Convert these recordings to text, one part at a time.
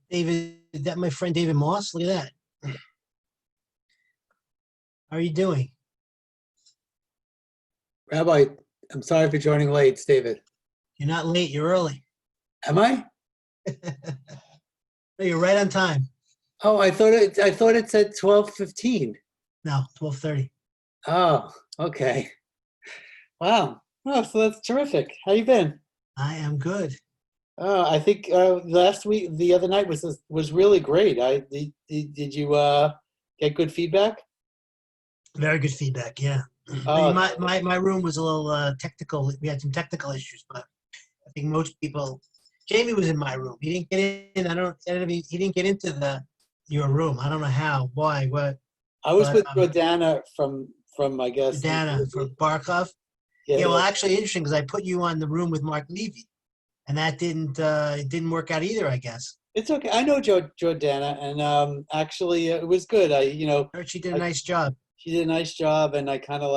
David, that my friend David Moss. Look at that. How are you doing? Rabbi, I'm sorry for joining late. It's David. You're not late. You're early. Am I? No, you're right on time. Oh, I thought it said 12:15. No, 12:30. Oh, okay. Wow. Oh, so that's terrific. How you been? I am good. I think last week, the other night was really great. Did you get good feedback? Very good feedback. Yeah. Oh, My room was a little technical. We had some technical issues, but I think most people. Jamie was in my room. He didn't get in. I don't know. He didn't get into your room. I don't know how. Why? What? I was But with Jordana from I guess. Dana for Barkov. Yeah. Well, actually, interesting because I put you on the room with Mark Levy, and that it didn't work out either. I guess. It's okay. I know Jordana, and actually, it was good. Heard she did a nice job. She did a nice job, and I kind of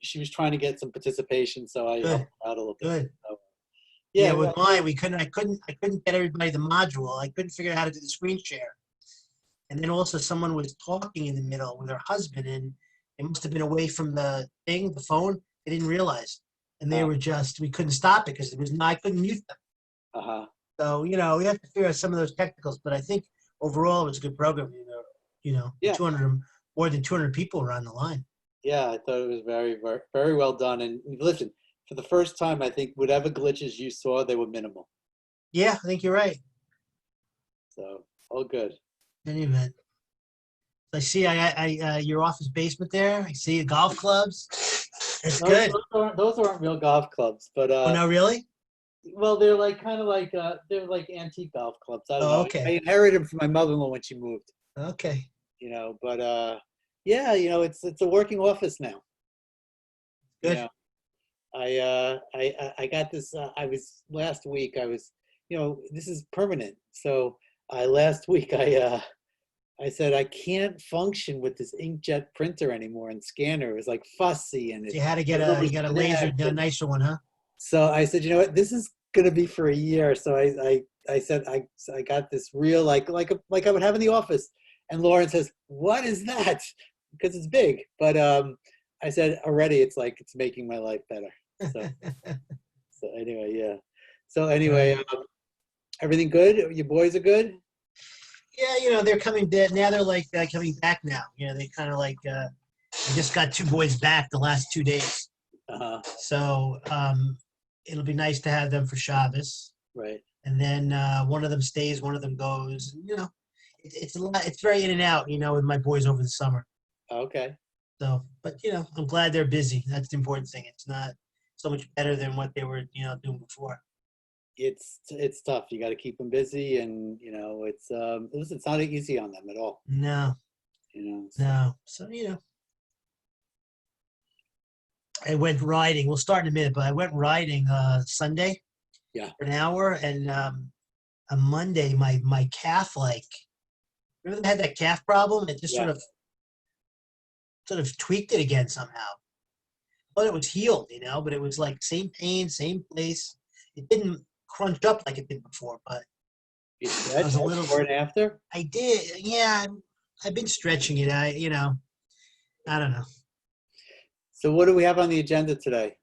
she was trying to get some participation, so I helped her out a little bit. Good. So, Yeah, with mine, I couldn't get everybody the module. I couldn't figure out how to do the screen share. And then also someone was talking in the middle with her husband, and they must have been away from the phone. They didn't realize. And they were we couldn't stop it because I couldn't mute them. Uh-huh. So, we have to figure out some of those technicals, but I think overall it was a good program. Yeah. 200, more than 200 people were on the line. Yeah, I thought it was very, very, very well done. And listen, for the first time, I think whatever glitches you saw, they were minimal. Yeah, I think you're right. So, all good. In any event. I see your office basement there. I see golf clubs. It's good. Those aren't real golf clubs, but Oh, no, really? well, they're they're like antique golf clubs. I don't know. Okay. I inherited them from my mother-in-law when she moved. Okay. But yeah, it's a working office now. Good. I got this. I was last week. I was, this is permanent. So last week I said I can't function with this inkjet printer anymore and scanner. It was like fussy and So you had to get a laser, a nicer one, huh? So I said, you know what, this is gonna be for a year. So I said I got this real like I would have in the office. And Lauren says, what is that? Because it's big. But I said already it's making my life better. So anyway, yeah. So anyway, everything good? Your boys are good? Yeah, they're coming back now. They're coming back now. They kind of I just got 2 boys back the last 2 days. Uh-huh. So it'll be nice to have them for Shabbos. Right. And then one of them stays, one of them goes. It's a lot. It's very in and out. With my boys over the summer. Okay. So, but I'm glad they're busy. That's the important thing. It's not so much better than what they were doing before. It's tough. You got to keep them busy, and it's not easy on them at all. No. So. No. So I went riding. We'll start in a minute, but I went riding Sunday. Yeah. For an hour, and on Monday my calf remember I had that calf problem. It just sort of tweaked it again somehow. But it was healed, but it was like same pain, same place. It didn't crunch up like it did before, but you stretched before and after? I did. Yeah, I've been stretching it. I don't know. So what do we have on the agenda today?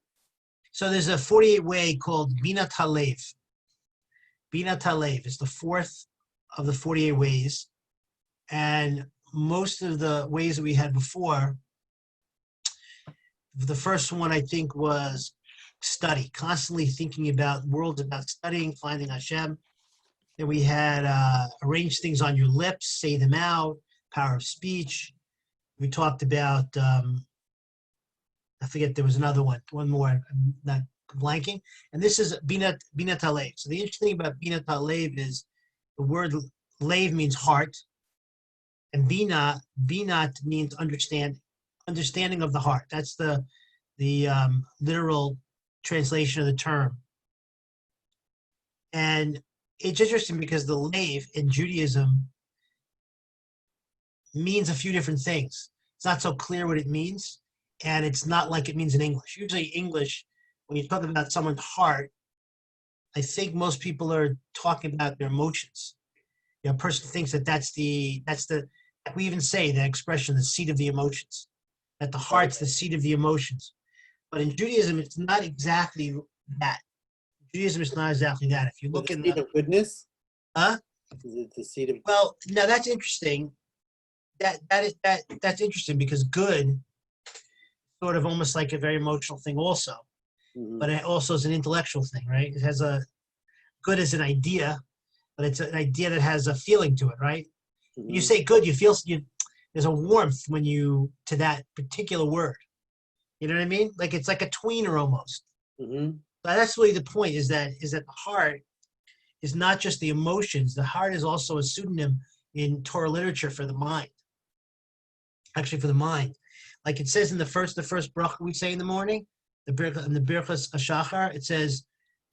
So there's a 48-way called Binat Halev. Binat Halev is the 4th of the 48 ways. And most of the ways that we had before, the first one I think was study, constantly thinking about worlds, about studying, finding Hashem. Then we had arrange things on your lips, say them out, power of speech. We talked about, I forget, there was another one more, I'm not blanking. And this is Binat Halev. So the interesting thing about Binat Halev is the word Lev means heart, and Binat means understanding of the heart. That's the literal translation of the term. And it's interesting because the Lev in Judaism means a few different things. It's not so clear what it means, and it's not like it means in English. Usually English, when you talk about someone's heart, I think most people are talking about their emotions. A person thinks that we even say the expression, the seat of the emotions, that the heart's the seat of the emotions. But in Judaism, it's not exactly that. Judaism is not exactly that. If you Is it look the in seat of goodness? huh? Is it the seat of? Well, now that's interesting. That's interesting because good sort of almost like a very emotional thing also, but Mhm. it also is an intellectual thing, right? It has a good as an idea, but it's an idea that has a feeling to it, right? When you Mhm. say good, you feel there's a warmth when you to that particular word. You know what I mean? Like it's like a tweener almost. Mhm. But that's really the point is that the heart is not just the emotions. The heart is also a pseudonym in Torah literature for the mind. Actually, for the mind, like it says in the first bracha we say in the morning, in the Birchas Hashachar, it says,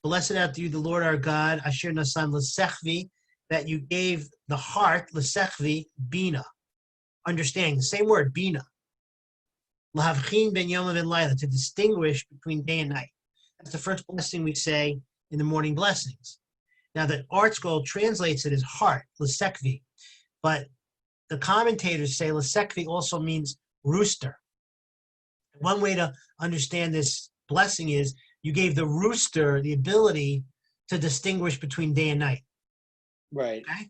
"Blessed art you, the Lord our God, Asher Nasan L'Sechvi," that you gave the heart L'Sechvi Bina, understanding. The same word Bina, L'Havchin Ben Yom Ben Laila, to distinguish between day and night. That's the first blessing we say in the morning blessings. Now, the Art Scroll translates it as heart, L'Sekvi, but the commentators say L'Sekvi also means rooster. One way to understand this blessing is you gave the rooster the ability to distinguish between day and night. Right. Okay?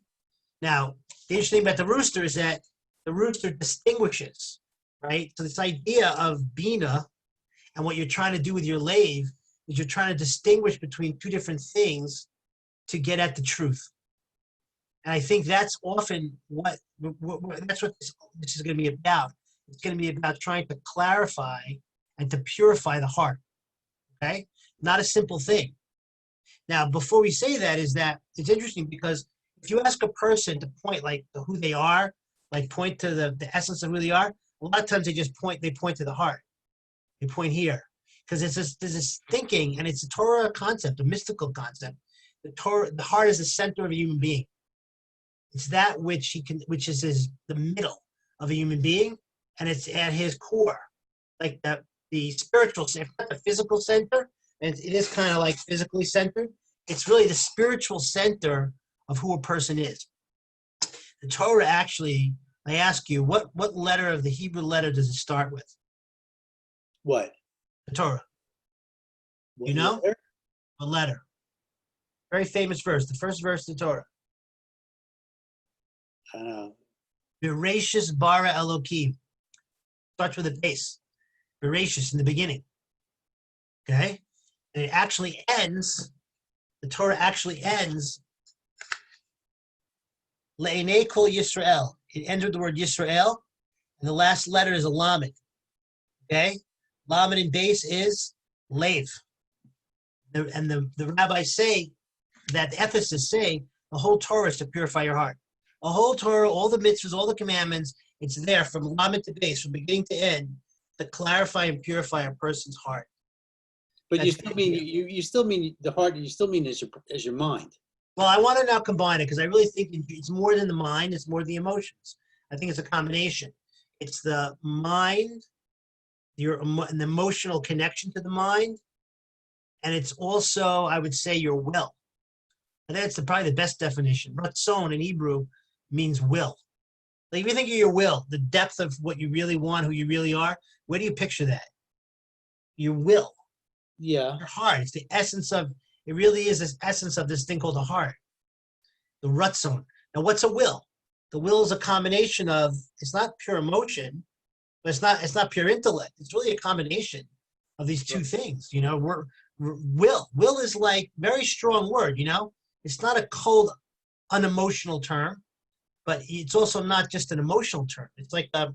Now, the interesting thing about the rooster is that the rooster distinguishes, right? So this idea of Bina and what you're trying to do with your lave is you're trying to distinguish between two different things to get at the truth. And I think that's often that's what this is going to be about. It's going to be about trying to clarify and to purify the heart. Okay, not a simple thing. Now, before we say that, is that it's interesting because if you ask a person to point like to who they are, like point to the essence of who they are, a lot of times they point to the heart. They point here because there's this thinking, and it's a Torah concept, a mystical concept. The heart is the center of a human being. It's that which is the middle of a human being, and it's at his core, like the spiritual center, not the physical center. And it is kind of like physically centered. It's really the spiritual center of who a person is. The Torah actually, I ask you, what letter of the Hebrew letter does it start with? What? The Torah. You What know? letter? A letter. Very famous verse, the first verse of the Torah. I don't know. Bereshis bara Elokim. Starts with a base. Bereshis in the beginning. Okay? And it actually ends, the Torah actually ends, Le'enei kol Yisrael. It ends with the word Yisrael, and the last letter is a Lamed. Okay? Lamed in base is Lev. The rabbis say that the ethicists say the whole Torah is to purify your heart. The whole Torah, all the mitzvahs, all the commandments, it's there from Lamed to base, from beginning to end, to clarify and purify a person's heart. But you That's still the mean idea. you still mean the heart. You still mean as your mind. Well, I want to now combine it because I really think it's more than the mind, it's more the emotions. I think it's a combination. It's the mind, an emotional connection to the mind, and it's also, I would say, your will. I think that's probably the best definition. Ratzon in Hebrew means will. Like if you think of your will, the depth of what you really want, who you really are, where do you picture that? Your will, Yeah. your heart. It's the essence of, it really is this essence of this thing called the heart, the Ratzon. Now, what's a will? The will is a combination of, it's not pure emotion, but it's not pure intellect. It's really a combination of these two things. Will is like very strong word. It's not a cold, unemotional term, but it's also not just an emotional term. It's like a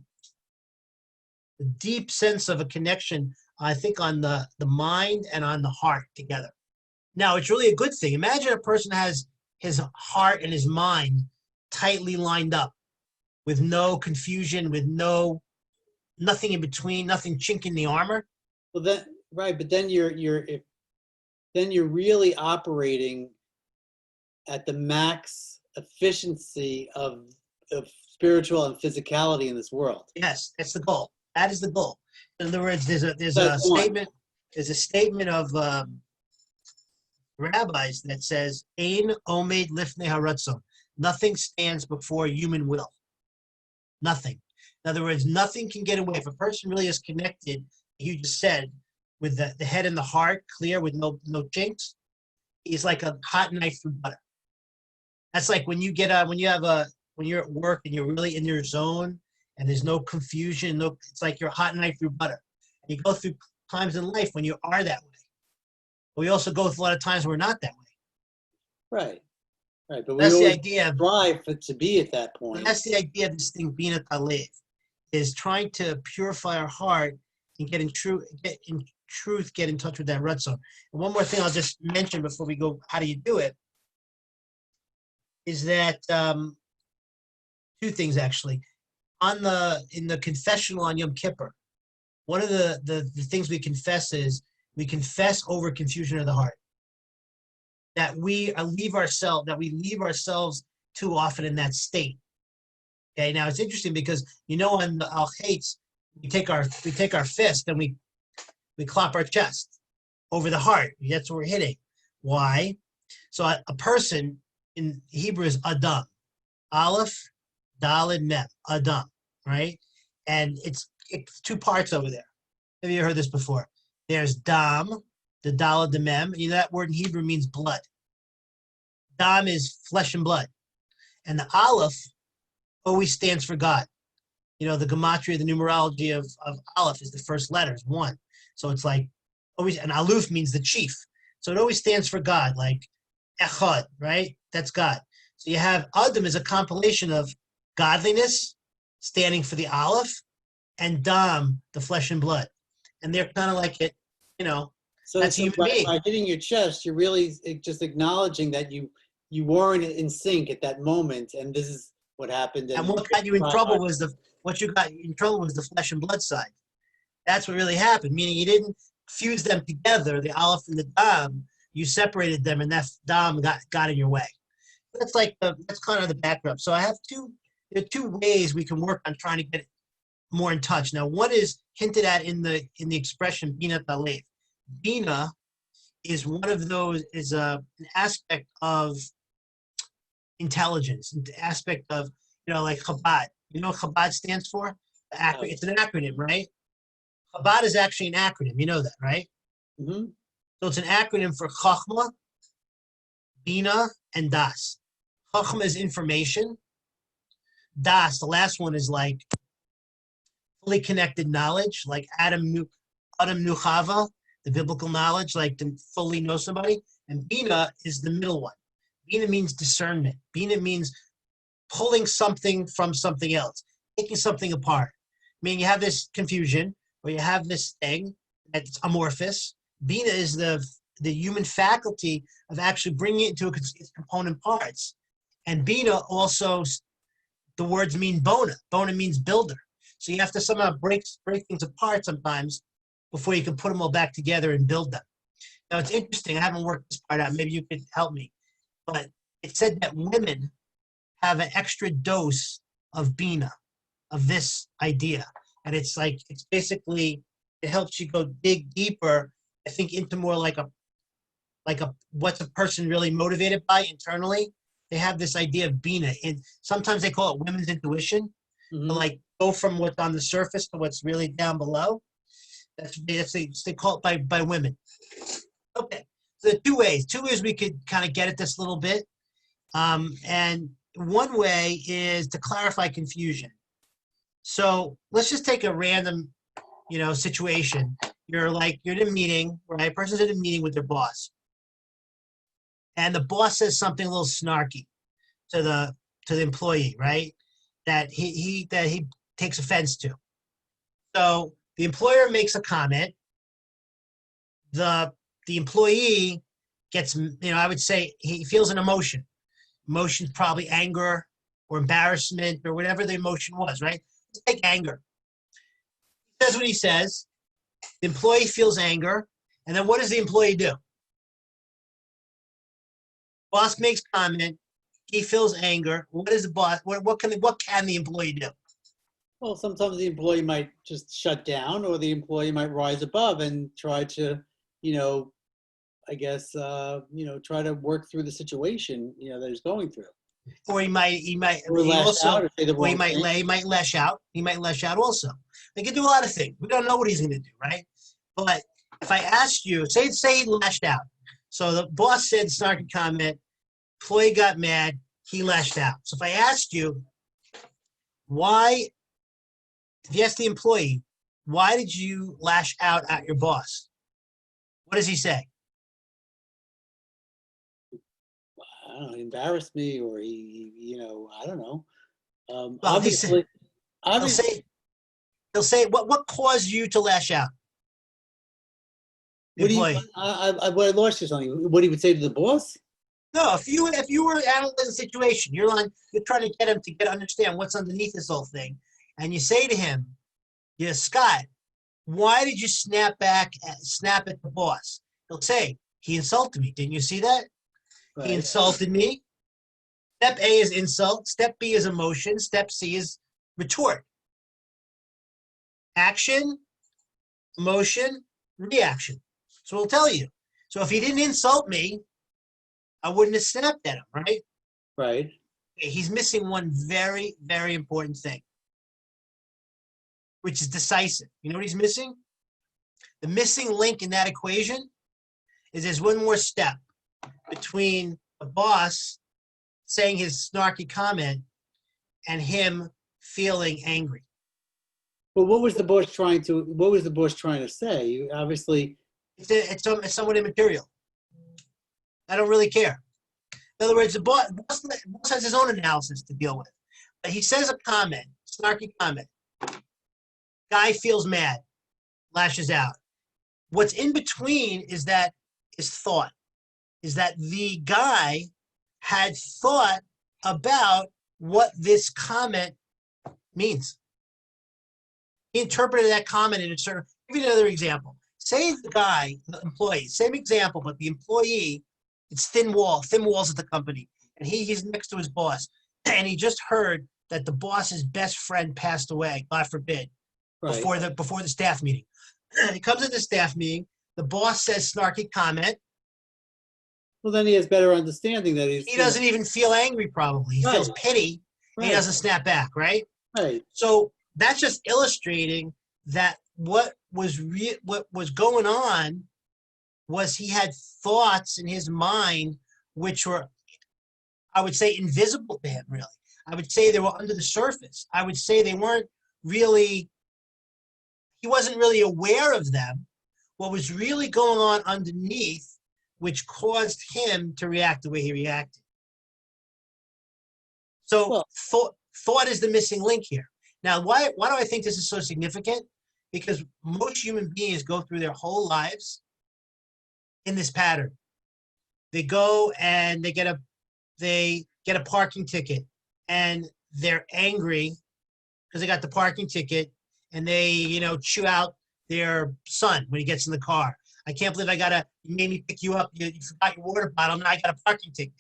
deep sense of a connection, I think, on the mind and on the heart together. Now, it's really a good thing. Imagine a person has his heart and his mind tightly lined up with no confusion, with nothing in between, nothing chink in the armor. Well, then right, but then you're really operating at the max efficiency of spiritual and physicality in this world. Yes, that's the goal. That is the goal. In other words, there's a That's one. statement. There's a statement of rabbis that says, "Ein omed lifnei haratzon." Nothing stands before human will. Nothing. In other words, nothing can get away. If a person really is connected, you just said, with the head and the heart clear with no chinks, he's like a hot knife through butter. That's like when you get when you're at work and you're really in your zone and there's no confusion, it's like you're a hot knife through butter. And you go through times in life when you are that way. But we also go through a lot of times where we're not that way. Right. But That's we the always idea. strive to be at that point. That's the idea of this thing, being a talev, is trying to purify our heart and get in truth, get in touch with that ratzon. And one more thing I'll just mention before we go, how do you do it, is that two things actually. In the confessional on Yom Kippur, one of the things we confess is we confess over confusion of the heart. That we leave ourselves too often in that state. Okay, now it's interesting because on the al hates, we take our fist and we clap our chest over the heart. That's what we're hitting. Why? So a person in Hebrew is Adam, Aleph, Daled, Mem, Adam, right? And it's two parts over there. Have you heard this before? There's Dam, the Daled, the Mem. That word in Hebrew means blood. Dam is flesh and blood. And the Aleph always stands for God. The gematria, the numerology of Aleph is the first letter, is 1. So it's like always, and Aleph means the chief. So it always stands for God, like Echad, right? That's God. So you have Adam as a compilation of godliness, standing for the Aleph, and Dam, the flesh and blood. And they're kind of like it, So that's human being. By hitting your chest, you're really just acknowledging that you weren't in sync at that moment, and this is what happened. And what got you in trouble was the flesh and blood side. That's what really happened, meaning you didn't fuse them together, the Aleph and the Dam. You separated them, and that Dam got in your way. That's kind of the background. So there are two ways we can work on trying to get more in touch. Now, one is hinted at in the expression Bina Talev. Bina is one of those, is an aspect of intelligence, an aspect of, like Chabad. You know what Chabad stands for? It's an acronym, right? Chabad is actually an acronym. You know that, right? Mm-hmm. So it's an acronym for Chachma, Bina, and Das. Chachma is information. Das, the last one, is like fully connected knowledge, like Adam knew Chava, the biblical knowledge, like to fully know somebody. And Bina is the middle one. Bina means discernment. Bina means pulling something from something else, taking something apart. I mean, you have this confusion, or you have this thing that's amorphous. Bina is the human faculty of actually bringing it into its component parts. And Bina also, the words mean bona. Bona means builder. So you have to somehow break things apart sometimes before you can put them all back together and build them. Now, it's interesting. I haven't worked this part out. Maybe you could help me. But it said that women have an extra dose of Bina, of this idea. And it's basically, it helps you go dig deeper, I think, into more like a what's a person really motivated by internally. They have this idea of Bina. And sometimes they call it women's intuition. Mm-hmm. To like go from what's on the surface to what's really down below. They call it by women. Okay, so there are two ways we could kind of get at this a little bit. And one way is to clarify confusion. So let's just take a random, situation. You're in a meeting, right? A person's in a meeting with their boss. And the boss says something a little snarky to the employee, right? That he takes offense to. So the employer makes a comment. The employee gets, I would say he feels an emotion. Emotion's probably anger or embarrassment or whatever the emotion was, right? Let's take anger. He says what he says. The employee feels anger. And then what does the employee do? Boss makes comment. he feels anger. What is the boss? What can the employee do? Well, sometimes the employee might just shut down, or the employee might rise above and try to, you know, I guess, try to work through the situation, that he's going through. Or Or he lash out also, or say the or wrong thing. he might lash out. He might lash out also. They can do a lot of things. We don't know what he's going to do, right? But if I asked you, say he lashed out. So the boss said snarky comment, employee got mad, he lashed out. So if I asked you, why, if you ask the employee, why did you lash out at your boss? What does he say? I don't know, he embarrassed me, or I don't know. Well, Obviously, he'll say, what caused you to lash out? The what do you, employee. what I lost you something. What he would say to the boss? No, if you were analyzing the situation, you're trying to get him to understand what's underneath this whole thing, and you say to him, "Yeah, Scott, why did you snap at the boss?" He'll say, "He insulted me. Didn't you see that? He Right. insulted me." Step A is insult. Step B is emotion. Step C is retort. Action, emotion, reaction. So we'll tell you. So if he didn't insult me, I wouldn't have snapped at him, right? Right. He's missing one very, very important thing, which is decisive. You know what he's missing? The missing link in that equation is there's one more step between the boss saying his snarky comment and him feeling angry. But what was the boss trying to say? You obviously. It's somewhat immaterial. I don't really care. In other words, the boss has his own analysis to deal with. But he says a comment, snarky comment. Guy feels mad, lashes out. What's in between is thought. Is that the guy had thought about what this comment means. He interpreted that comment in a certain. Give you another example. Say the employee, same example, but the employee, it's thin walls at the company, and he's next to his boss, and he just heard that the boss's best friend passed away, God forbid, Right. before the staff meeting. He comes to the staff meeting. The boss says snarky comment. Well, then he has better understanding that He doesn't even feel angry. Probably he feels pity. And he doesn't snap back. Right. Right. So that's just illustrating that what was going on was he had thoughts in his mind which were, I would say, invisible to him. Really, I would say they were under the surface. I would say they weren't really. He wasn't really aware of them. What was really going on underneath, which caused him to react the way he reacted. So thought is the missing link here. Now, why do I think this is so significant? Because most human beings go through their whole lives in this pattern. They go and they get a parking ticket, and they're angry because they got the parking ticket, and they chew out their son when he gets in the car. I can't believe you made me pick you up. You forgot your water bottle. Now I got a parking ticket.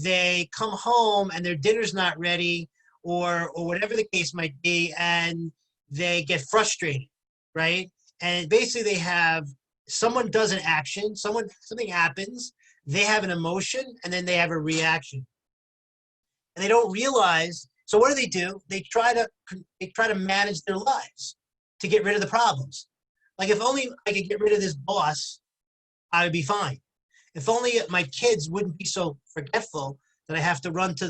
They come home and their dinner's not ready, or whatever the case might be, and they get frustrated, right? And basically someone does an action, something happens, they have an emotion, and then they have a reaction. And they don't realize, so what do? They try to manage their lives to get rid of the problems. Like, if only I could get rid of this boss, I would be fine. If only my kids wouldn't be so forgetful that I have to run to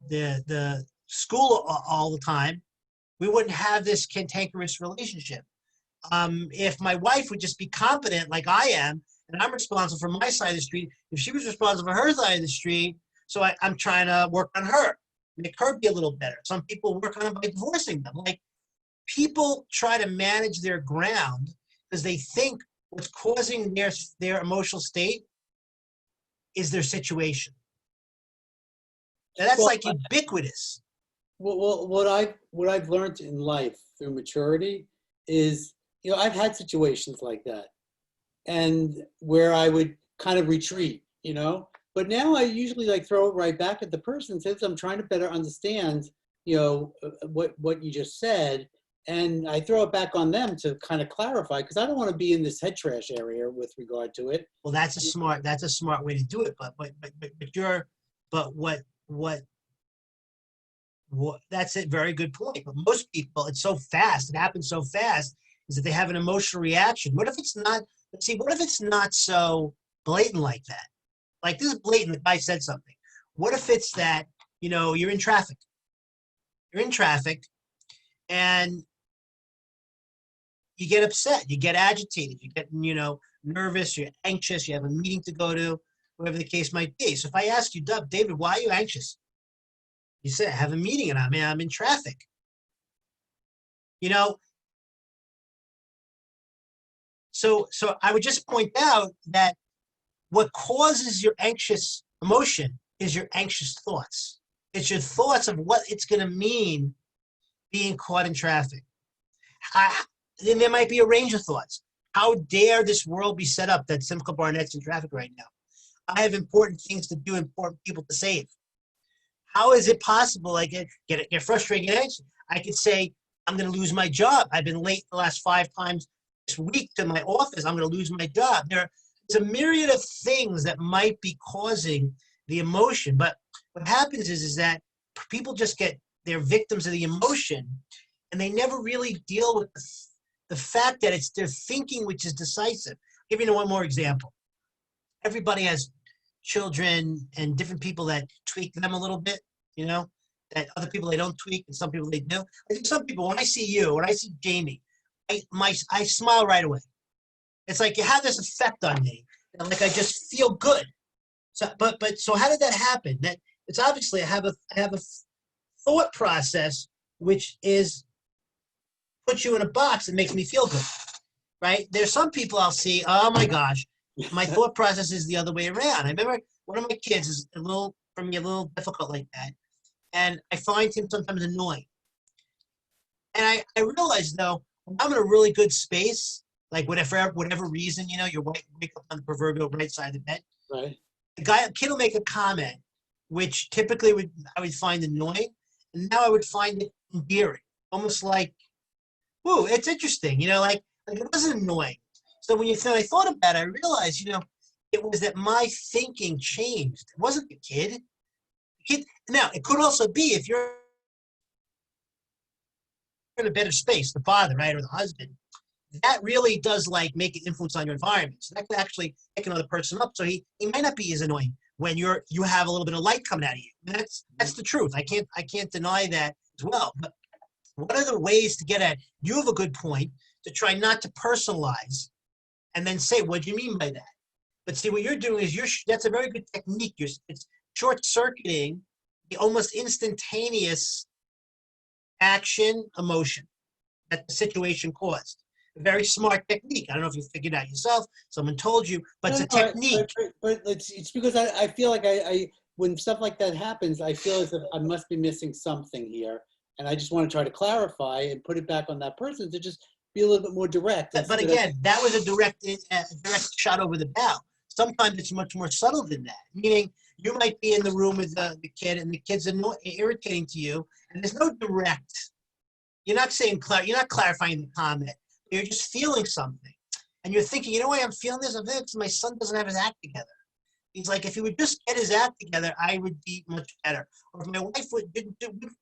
the school all the time, we wouldn't have this cantankerous relationship. If my wife would just be competent like I am, and I'm responsible for my side of the street, if she was responsible for her side of the street, so I'm trying to work on her, make her be a little better. Some people work on it by divorcing them. Like, people try to manage their ground because they think what's causing their emotional state is their situation. And that's like ubiquitous. Well, what I've learned in life through maturity is, I've had situations like that, and where I would kind of retreat, But now I usually like throw it right back at the person since I'm trying to better understand, what you just said. And I throw it back on them to kind of clarify because I don't want to be in this head trash area with regard to it. Well, that's a smart way to do it. But what that's a very good point. But most people, it's so fast. It happens so fast. Is that they have an emotional reaction? What if it's not? Let's see. What if it's not so blatant like that? Like this is blatant. The guy said something. What if it's that you're in traffic? You're in traffic, and you get upset. You get agitated. You get nervous. You're anxious. You have a meeting to go to, whatever the case might be. So if I ask you, David, why are you anxious? You say, I have a meeting and I'm in traffic. So I would just point out that what causes your anxious emotion is your anxious thoughts. It's your thoughts of what it's going to mean being caught in traffic. Then there might be a range of thoughts. How dare this world be set up that Simcha Barnett's in traffic right now? I have important things to do, important people to save. How is it possible I get frustrated, get anxious? I could say, I'm going to lose my job. I've been late the last 5 times this week to my office. I'm going to lose my job. There's a myriad of things that might be causing the emotion. But what happens is that people just they're victims of the emotion, and they never really deal with the fact that it's their thinking which is decisive. I'll give you one more example. Everybody has children and different people that tweak them a little bit, that other people they don't tweak and some people they do. I think some people, when I see you, when I see Jamie, I smile right away. It's like you have this effect on me, and like I just feel good. So, so how did that happen? That it's obviously I have a thought process which puts you in a box and makes me feel good, right? There's some people I'll see. Oh my gosh, my thought process is the other way around. I remember one of my kids is a little difficult like that, and I find him sometimes annoying. And I realize though, when I'm in a really good space, like whatever reason, you wake up on the proverbial right side of the bed. Right. The kid will make a comment, which typically I would find annoying, and now I would find it endearing, almost like, "Ooh, it's interesting," like it wasn't annoying. So when I thought about it, I realized, it was that my thinking changed. It wasn't the kid. Now, it could also be if you're in a better space, the father, right, or the husband, that really does make an influence on your environment. So that could actually pick another person up. So he might not be as annoying when you have a little bit of light coming out of you. And that's the truth. I can't deny that as well. But what are the ways to get at? You have a good point to try not to personalize and then say, what do you mean by that? But see, what you're doing is that's a very good technique. It's short-circuiting the almost instantaneous action, emotion that the situation caused. A very smart technique. I don't know if you figured it out yourself. Someone told you, but it's a technique. But it's because I feel like I when stuff like that happens, I feel as if I must be missing something here. And I just want to try to clarify and put it back on that person to just be a little bit more direct. But again, that was a direct shot over the bow. Sometimes it's much more subtle than that. Meaning, you might be in the room with the kid, and the kid's irritating to you, and there's no direct. You're not you're not clarifying the comment. You're just feeling something, and you're thinking, why I'm feeling this? I'm thinking my son doesn't have his act together. He's like, if he would just get his act together, I would be much better. Or if my wife would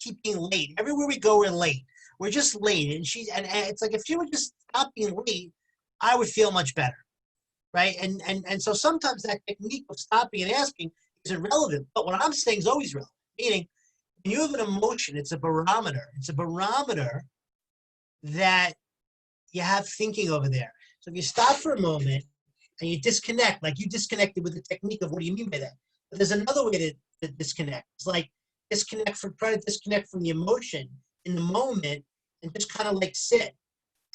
keep being late. Everywhere we go, we're late. We're just late, and it's like if she would just stop being late, I would feel much better, right? And so sometimes that technique of stopping and asking is irrelevant, but what I'm saying is always relevant. Meaning, when you have an emotion, it's a barometer. It's a barometer that you have thinking over there. So if you stop for a moment and you disconnect, like you disconnected with the technique of what do you mean by that? But there's another way to disconnect. It's like try to disconnect from the emotion in the moment and just kind of sit.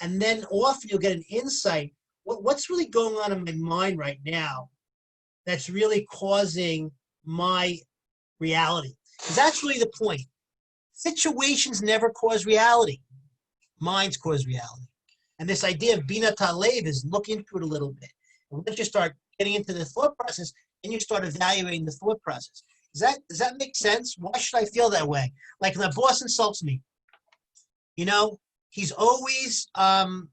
And then often you'll get an insight. What's really going on in my mind right now that's really causing my reality? Because that's really the point. Situations never cause reality. Minds cause reality. And this idea of Bina Talev is look into it a little bit. And once you start getting into the thought process, and you start evaluating the thought process. Does that make sense? Why should I feel that way? Like when the boss insults me, you know, he's always I'm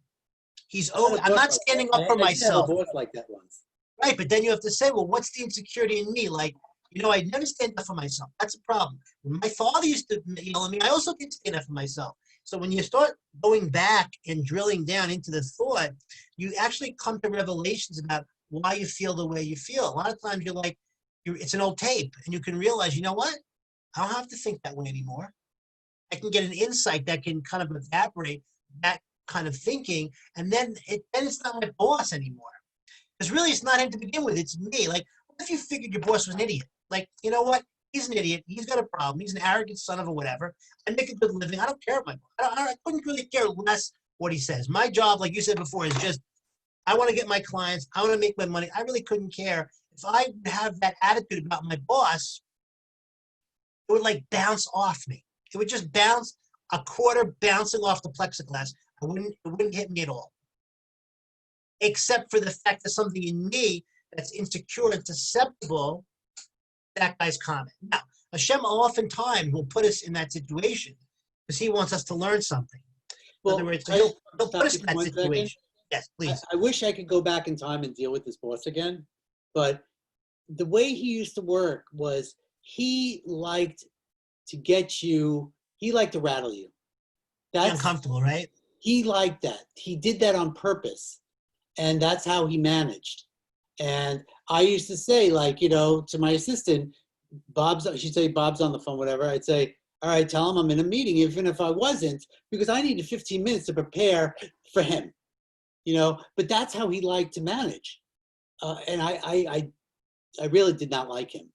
not standing up for I did have a myself. boss like that once. Right, but then you have to say, well, what's the insecurity in me? Like, I never stand up for myself. That's a problem. When my father used to yell at me, I also didn't stand up for myself. So when you start going back and drilling down into the thought, you actually come to revelations about why you feel the way you feel. A lot of times you're like, it's an old tape, and you can realize, you know what? I don't have to think that way anymore. I can get an insight that can kind of evaporate that kind of thinking, and then it's not my boss anymore. Because really, it's not him to begin with. It's me. Like, what if you figured your boss was an idiot? Like, you know what? He's an idiot. He's got a problem. He's an arrogant son of a whatever. I make a good living. I don't care about my boss. I couldn't really care less what he says. My job, like you said before, is just I want to get my clients. I want to make my money. I really couldn't care. If I have that attitude about my boss, it would like bounce off me. It would just bounce, a quarter bouncing off the plexiglass. It wouldn't hit me at all. Except for the fact that something in me that's insecure and susceptible to that guy's comment. Now, Hashem oftentimes will put us in that situation because he wants us to learn something. In other words, he'll put us in that situation. Yes, please. I wish I could go back in time and deal with this boss again, but the way he used to work was he liked to rattle you. That's uncomfortable, right? He liked that. He did that on purpose. And that's how he managed. And I used to say, like, to my assistant, she'd say, Bob's on the phone, whatever. I'd say, all right, tell him I'm in a meeting, even if I wasn't, because I needed 15 minutes to prepare for him, but that's how he liked to manage. And I really did not like him.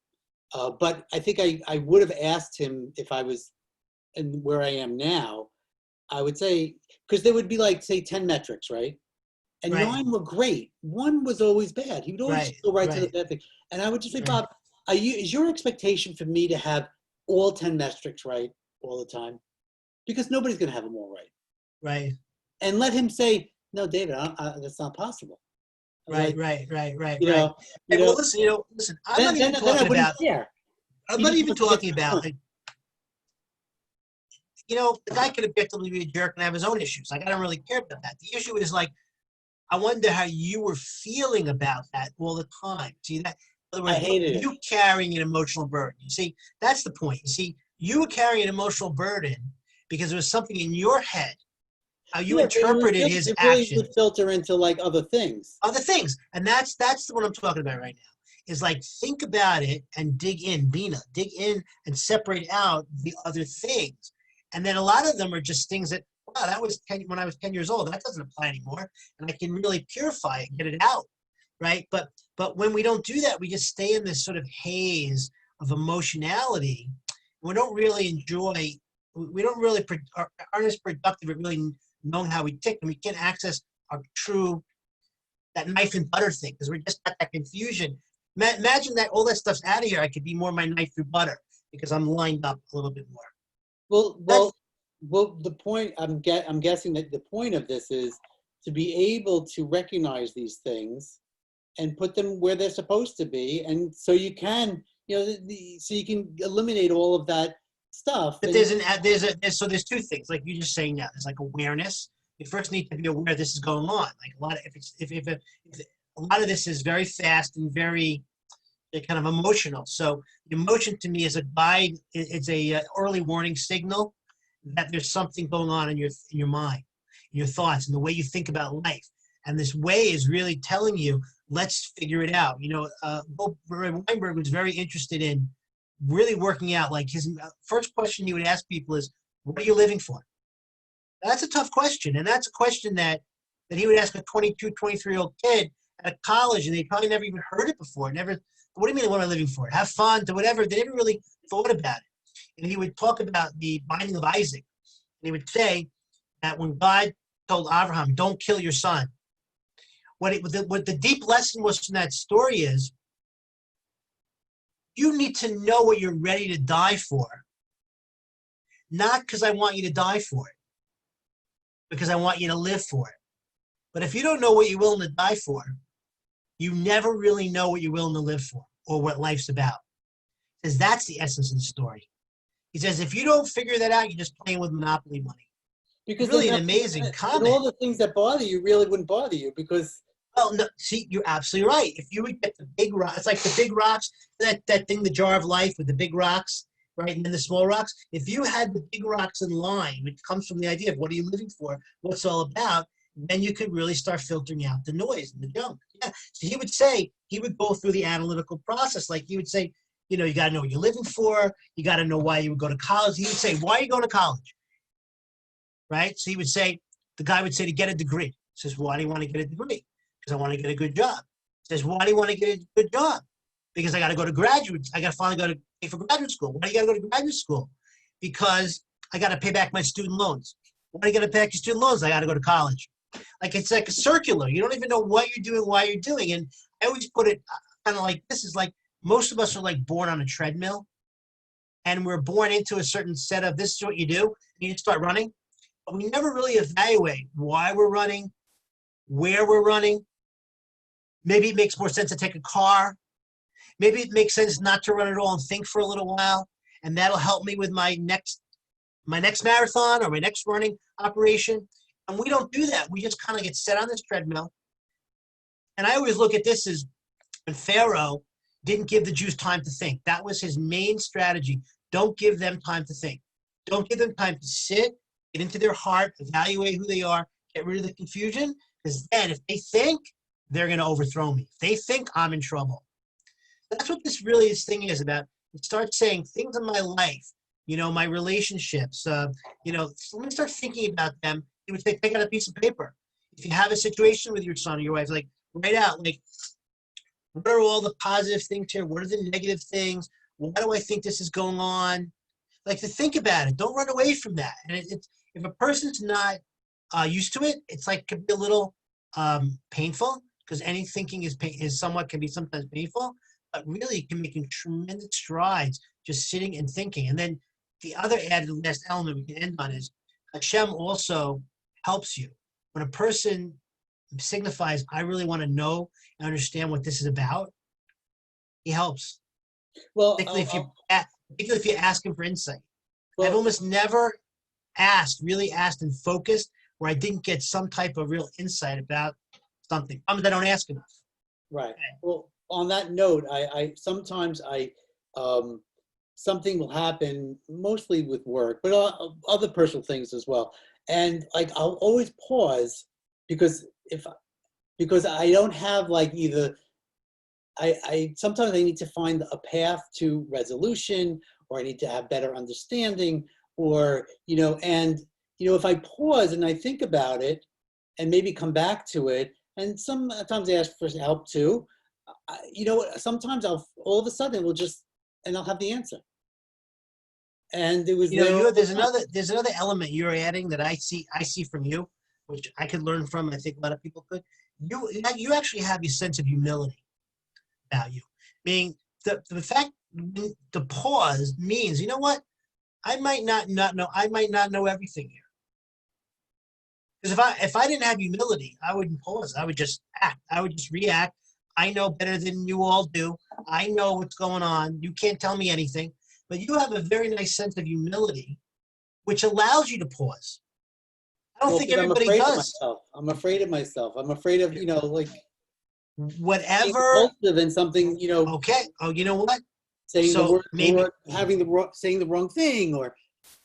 But I think I would have asked him if I was and where I am now, I would say, because there would be like, say, 10 metrics, right? And right. 9 were great. 1 was always bad. He would always go right to the bad thing. And I would just say, Bob, is your expectation for me to have all 10 metrics right all the time? Because nobody's going to have them all right. Right. And let him say, no, David, that's not possible. Right. Well, listen, I'm not even talking about, I'm not even talking about, the guy could objectively be a jerk and have his own issues. Like, I don't really care about that. The issue is like, I wonder how you were feeling about that all the time. See that? In other words, I hated you carrying an emotional burden. You see, that's the point. You see, you were carrying an emotional burden because there was something in your head, how you interpreted his actions. It would filter into like other things. And that's what I'm talking about right now. Is like, think about it and dig in, Bina. Dig in and separate out the other things. And then a lot of them are just things that, wow, that was when I was 10 years old. That doesn't apply anymore. And I can really purify it, get it out, right? But when we don't do that, we just stay in this sort of haze of emotionality. We don't really enjoy, we don't really, aren't as productive at really knowing how we tick, and we can't access our true, that knife and butter thing, because we're just at that confusion. Imagine that all that stuff's out of here. I could be more my knife through butter because I'm lined up a little bit more. Well, the point, I'm guessing that the point of this is to be able to recognize these things and put them where they're supposed to be, and so you can, so you can eliminate all of that stuff. But so there's two things, like you just saying now. There's like awareness. You first need to be aware this is going on. Like a lot of if a lot of this is very fast and very kind of emotional. So the emotion to me is a guide. It's a early warning signal that there's something going on in your mind, in your thoughts, and the way you think about life. And this way is really telling you, let's figure it out. Weinberg was very interested in really working out. Like his first question he would ask people is, "What are you living for?" That's a tough question, and that's a question that he would ask a 22, 23-year-old kid at college, and they probably never even heard it before. What do you mean, what am I living for? Have fun, do whatever. They never really thought about it. And he would talk about the binding of Isaac. And he would say that when God told Abraham, don't kill your son, what the deep lesson was from that story is, you need to know what you're ready to die for. Not because I want you to die for it, because I want you to live for it. But if you don't know what you're willing to die for, you never really know what you're willing to live for. or what life's about. He says that's the essence of the story. He says if you don't figure that out, you're just playing with monopoly money. Because Really then an amazing and all comment. the things that bother you really wouldn't bother you because Well, no, see, you're absolutely right. If you would get the big rocks, it's like the big rocks, that thing, the jar of life with the big rocks, right, and then the small rocks. If you had the big rocks in line, which comes from the idea of what are you living for, what's all about, then you could really start filtering out the noise and the junk. Yeah. So he would go through the analytical process. Like he would say, you know, you got to know what you're living for. You got to know why you would go to college. He would say, why are you going to college? Right. So he would say, the guy would say to get a degree. He says, why do you want to get a degree? Because I want to get a good job. He says, why do you want to get a good job? Because I got to go to graduate. I got to finally go to pay for graduate school. Why do you got to go to graduate school? Because I got to pay back my student loans. Why do you got to pay back your student loans? I got to go to college. Like it's like a circular. You don't even know what you're doing, why you're doing. And I always put it kind of like this: is like most of us are like born on a treadmill, and we're born into a certain set of this is what you do. And you start running, but we never really evaluate why we're running, where we're running. Maybe it makes more sense to take a car. Maybe it makes sense not to run at all and think for a little while, and that'll help me with my next marathon or my next running operation. And we don't do that. We just kind of get set on this treadmill. And I always look at this as when Pharaoh didn't give the Jews time to think. That was his main strategy. Don't give them time to think. Don't give them time to sit, get into their heart, evaluate who they are, get rid of the confusion. Because then if they think, they're going to overthrow me. If they think, I'm in trouble. That's what this thing is about. It starts saying things in my life, you know, my relationships, you know, so let me start thinking about them. You would say, take out a piece of paper. If you have a situation with your son or your wife, like write out, like, what are all the positive things here? What are the negative things? Why do I think this is going on? Like to think about it. Don't run away from that. And if a person's not used to it, it's like could be a little painful because any thinking can be sometimes painful, but really can make tremendous strides just sitting and thinking. And then the other added last element we can end on is Hashem also helps you. When a person signifies, I really want to know and understand what this is about, he helps. well, Particularly if you ask him for insight. well, I've almost never really asked and focused where I didn't get some type of real insight about something. I don't ask enough. right. Well, on that note, I sometimes something will happen, mostly with work, but other personal things as well. And like I'll always pause because I don't have like either I sometimes I need to find a path to resolution, or I need to have better understanding, or and if I pause and I think about it and maybe come back to it, and sometimes I ask for help too. Sometimes all of a sudden I'll have the answer. And it was There's another element you're adding that I see from you, which I could learn from. I think a lot of people could. You actually have a sense of humility about you, meaning the fact the pause means, you know what, I might not know everything here. Because if I didn't have humility, I wouldn't pause. I would just act. I would just react. I know better than you all do. I know what's going on. You can't tell me anything. But you have a very nice sense of humility, which allows you to pause. I don't think everybody does. I'm afraid of myself. I'm afraid of, like whatever. Than something, Okay. Oh, you know what? Saying so the word, maybe saying the wrong thing, or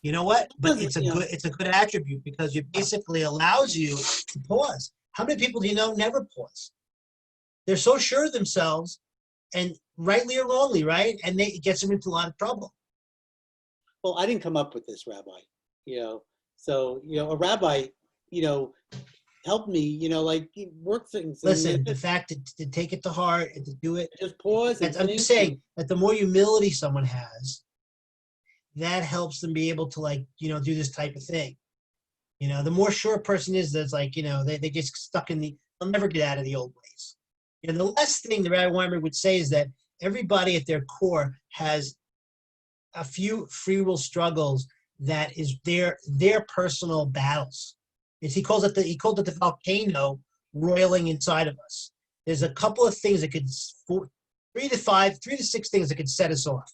you know what? But it's a good attribute because it basically allows you to pause. How many people do you know never pause? They're so sure of themselves, and rightly or wrongly, right? And it gets them into a lot of trouble. Well, I didn't come up with this, Rabbi. So a rabbi, helped me, like work things. Listen, the fact to take it to heart and to do it. Just pause. I'm just saying that the more humility someone has, that helps them be able to do this type of thing. The more sure a person is, that's they just stuck they'll never get out of the old ways. The last thing the Rabbi Weinberg would say is that everybody at their core has a few free will struggles that is their personal battles. He called it the volcano roiling inside of us. There's a couple of things that could 3 to 6 things that could set us off.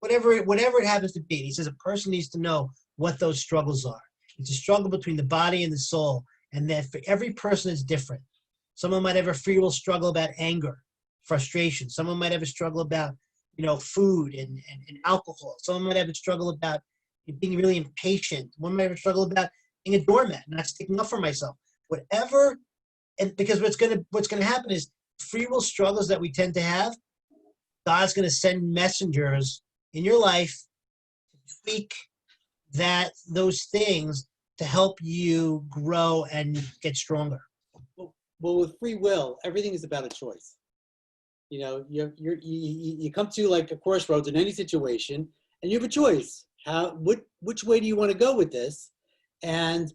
Whatever it happens to be. He says a person needs to know what those struggles are. It's a struggle between the body and the soul, and that for every person is different. Someone might have a free will struggle about anger, frustration. Someone might have a struggle about, food and alcohol. Someone might have a struggle about being really impatient. One might have a struggle about being a doormat, not sticking up for myself. Whatever, and because what's gonna happen is free will struggles that we tend to have, God's gonna send messengers in your life to tweak those things to help you grow and get stronger. Well, with free will, everything is about a choice. You come to like a crossroads in any situation, and you have a choice. Which way do you want to go with this? And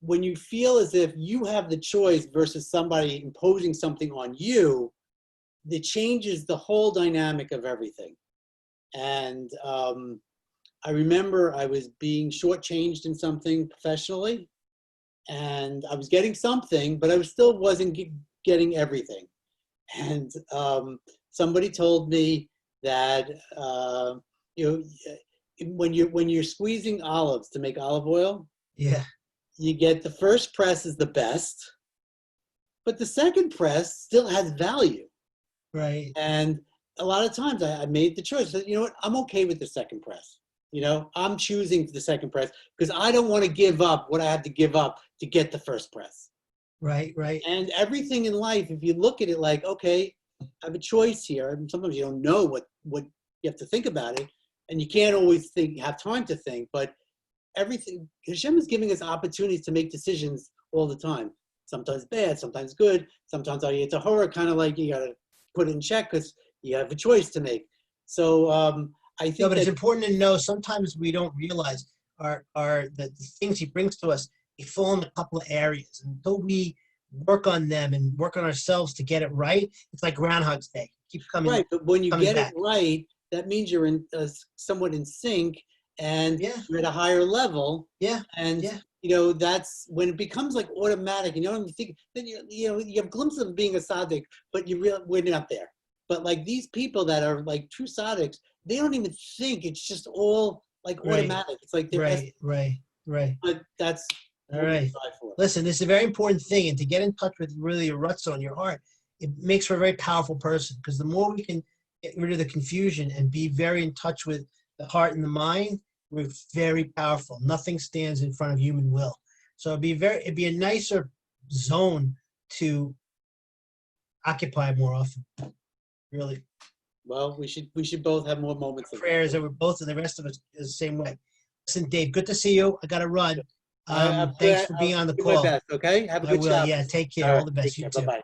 when you feel as if you have the choice versus somebody imposing something on you, it changes the whole dynamic of everything. And I remember I was being shortchanged in something professionally, and I was getting something, but I still wasn't getting everything. And somebody told me that when you're squeezing olives to make olive oil, yeah, you get the first press is the best, but the second press still has value. right. And a lot of times I made the choice that, what, I'm okay with the second press. I'm choosing the second press because I don't want to give up what I had to give up to get the first press. Right. And everything in life, if you look at it like, okay, I have a choice here. And sometimes you don't know what you have to think about it. And you can't always have time to think, but everything, Hashem is giving us opportunities to make decisions all the time. Sometimes bad, sometimes good. Sometimes it's a horror, kind of like you got to put it in check because you have a choice to make. So I think it's important to know sometimes we don't realize the things he brings to us, they fall in a couple of areas. And until we work on them and work on ourselves to get it right, it's like Groundhog's Day. Keep coming. Right, but when you get back. it right, that means you're in somewhat in sync and you're at a higher level. Yeah. And that's when it becomes like automatic. And you don't even think. Then you have glimpses of being a tzaddik, but we're not there. But like these people that are like true tzaddiks, they don't even think. It's just all like automatic. It's like they're right. But that's all right. Listen, this is a very important thing, and to get in touch with really your ruts on your heart, it makes for a very powerful person. Because the more we can get rid of the confusion and be very in touch with the heart and the mind, we're very powerful. Nothing stands in front of human will. So it'd be a nicer zone to occupy more often. Really. Well, we should both have more moments. Prayers that we're both, and the rest of us is the same way. Listen, Dave, good to see you. I got to run. Thanks for being on the call. My best, okay? Have a good job. Yeah, take care. All the best. You too. Bye-bye.